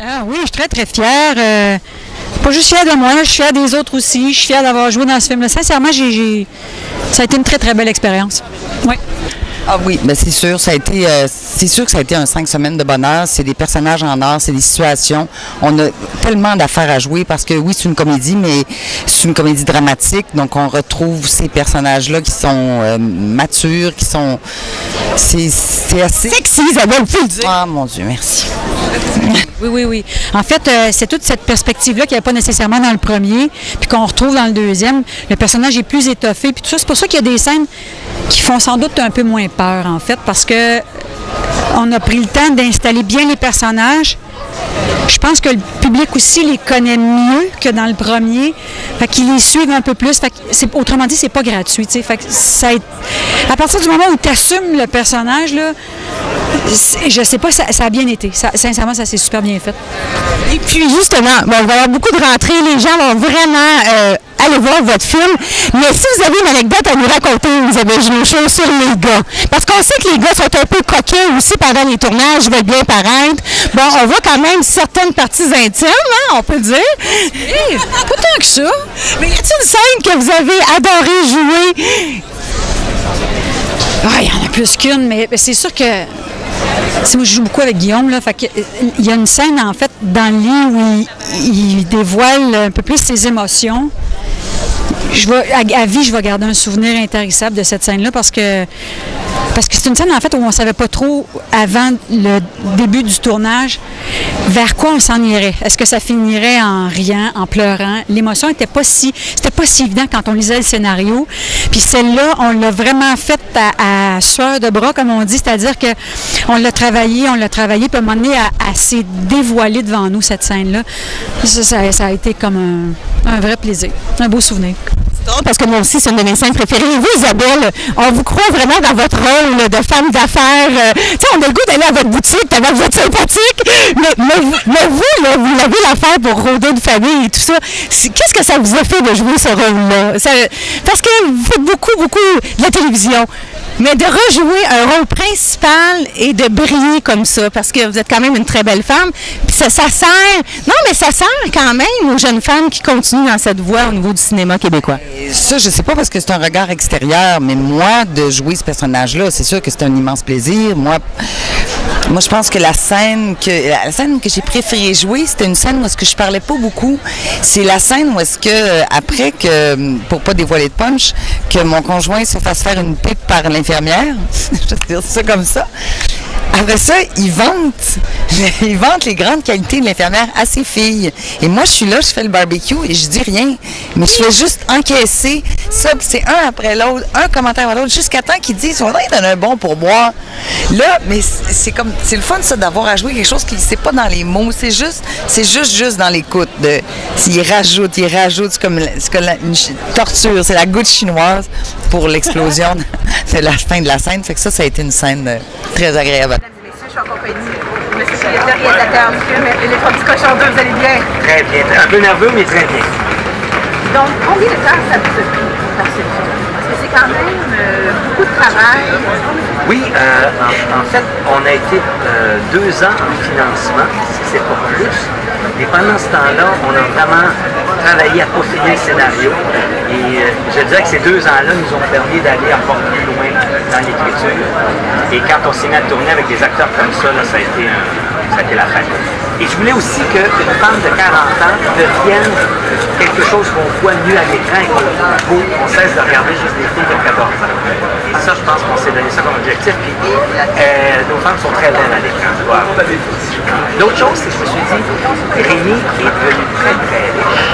Ah oui, je suis très, très fière. Pas juste fière de moi, je suis fière des autres aussi. Je suis fière d'avoir joué dans ce film-là. Sincèrement, ça a été une très, très belle expérience. Oui. Ah oui, mais c'est sûr, c'est sûr que ça a été un 5 semaines de bonheur. C'est des personnages en or, c'est des situations. On a tellement d'affaires à jouer parce que oui, c'est une comédie, mais c'est une comédie dramatique. Donc, on retrouve ces personnages-là qui sont matures, qui sont... C'est assez... Sexy, Isabelle, faut le dire. Ah, mon Dieu, merci. Oui, oui, oui. En fait, c'est toute cette perspective-là qu'il n'y avait pas nécessairement dans le premier, puis qu'on retrouve dans le deuxième. Le personnage est plus étoffé, puis tout ça. C'est pour ça qu'il y a des scènes qui font sans doute un peu moins peur, en fait, parce que on a pris le temps d'installer bien les personnages. Je pense que le public aussi les connaît mieux que dans le premier. Fait qu'ils les suivent un peu plus. Fait que autrement dit, c'est pas gratuit. T'sais. Fait que à partir du moment où tu assumes le personnage, là, je sais pas, ça a bien été. Sincèrement, ça s'est super bien fait. Et puis justement, bon, il va y avoir beaucoup de rentrées. Les gens vont vraiment aller voir votre film. Mais si vous avez une anecdote à nous raconter, vous avez joué chaud sur les gars. Parce qu'on sait que les gars sont un peu coquins aussi pendant les tournages, ils veulent bien paraître. Bon, on voit quand même certaines parties intimes, hein, on peut dire. Hey, pas tant que ça. Mais y a-t-il une scène que vous avez adoré jouer? Ah, il y en a plus qu'une, mais c'est sûr que... moi, je joue beaucoup avec Guillaume, là, fait que, il y a une scène, en fait, dans le lit où il dévoile un peu plus ses émotions. À vie, je vais garder un souvenir intarissable de cette scène-là parce que c'est une scène, en fait, où on ne savait pas trop, avant le début du tournage, vers quoi on s'en irait. Est-ce que ça finirait en riant, en pleurant? L'émotion c'était pas si évident quand on lisait le scénario. Puis celle-là, on l'a vraiment faite à sueur de bras, comme on dit, c'est-à-dire qu'on l'a travaillé, puis à un moment donné, elle s'est dévoilée devant nous, cette scène-là. Ça a été comme un vrai plaisir, un beau souvenir. Parce que moi aussi, c'est une de mes scènes préférées. Et vous, Isabelle, on vous croit vraiment dans votre rôle de femme d'affaires. Tu sais, on a le goût d'aller à votre boutique, tellement vous êtes sympathique. Mais vous, là, vous avez l'affaire pour rôder de famille et tout ça. Qu'est-ce que ça vous a fait de jouer ce rôle-là? Parce que vous faites beaucoup de la télévision. Mais de rejouer un rôle principal et de briller comme ça, parce que vous êtes quand même une très belle femme, puis ça sert, non mais ça sert quand même aux jeunes femmes qui continuent dans cette voie au niveau du cinéma québécois. Ça, je sais pas parce que c'est un regard extérieur, mais moi, de jouer ce personnage-là, c'est sûr que c'est un immense plaisir. Moi, je pense que la scène que j'ai préféré jouer, c'était une scène où est-ce que je parlais pas beaucoup. C'est la scène où est-ce que, après que, pour pas dévoiler de punch, que mon conjoint se fasse faire une pipe par l'infirmière, je vais dire ça comme ça. Après ça, ils vantent les grandes qualités de l'infirmière à ses filles. Et moi, je suis là, je fais le barbecue et je dis rien. Mais je fais juste encaisser ça, c'est un après l'autre, un commentaire après l'autre, jusqu'à temps qu'ils disent, on donne un bon pourboire. Là, mais c'est le fun, ça, d'avoir à jouer quelque chose qui, c'est pas dans les mots, c'est juste dans l'écoute. Ils rajoutent, c'est comme une torture, c'est la goutte chinoise pour l'explosion de la fin de la scène. Fait que ça a été une scène très agréable. Je suis en compagnie de M. le réalisateur du film Les Trois Petits Cochons 2, vous allez bien? Très bien. Un peu nerveux, mais très bien. Donc, combien de temps ça vous a pris pour faire ce film? Parce que c'est quand même beaucoup de travail. Oui, en fait, on a été 2 ans en financement, si c'est pas plus. Et pendant ce temps-là, on a vraiment travaillé à peaufiner le scénario. Et je dirais que ces 2 ans-là nous ont permis d'aller encore plus loin dans l'écriture. Et quand on s'est mis à tourner avec des acteurs comme ça, là, ça a été la fête. Et je voulais aussi qu'une femme de 40 ans devienne quelque chose qu'on voit mieux à l'écran et qu'on cesse de regarder juste des filles de 14 ans. Et ça, je pense qu'on s'est donné ça comme objectif. Puis nos femmes sont très belles à l'écran. L'autre chose, c'est que je me suis dit, Rémi est devenu très, très riche.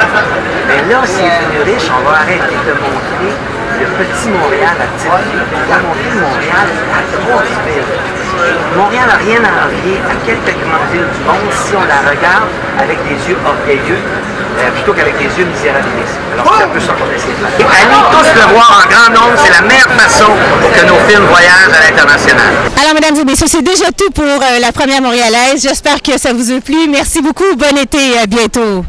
Mais là, s'il est devenu riche, on va arrêter de montrer le petit Montréal à Petite-Ville. On va montrer Montréal à grosse ville. Montréal n'a rien à envier à quelques grandes villes du monde si on la regarde avec des yeux orgueilleux plutôt qu'avec des yeux misérabilistes. Alors c'est un peu ça qu'on essaie de faire. Allez tous le voir en grand nombre, c'est la meilleure façon pour que nos films voyagent à l'international. Alors mesdames et messieurs, c'est déjà tout pour la première montréalaise. J'espère que ça vous a plu. Merci beaucoup, bon été, à bientôt.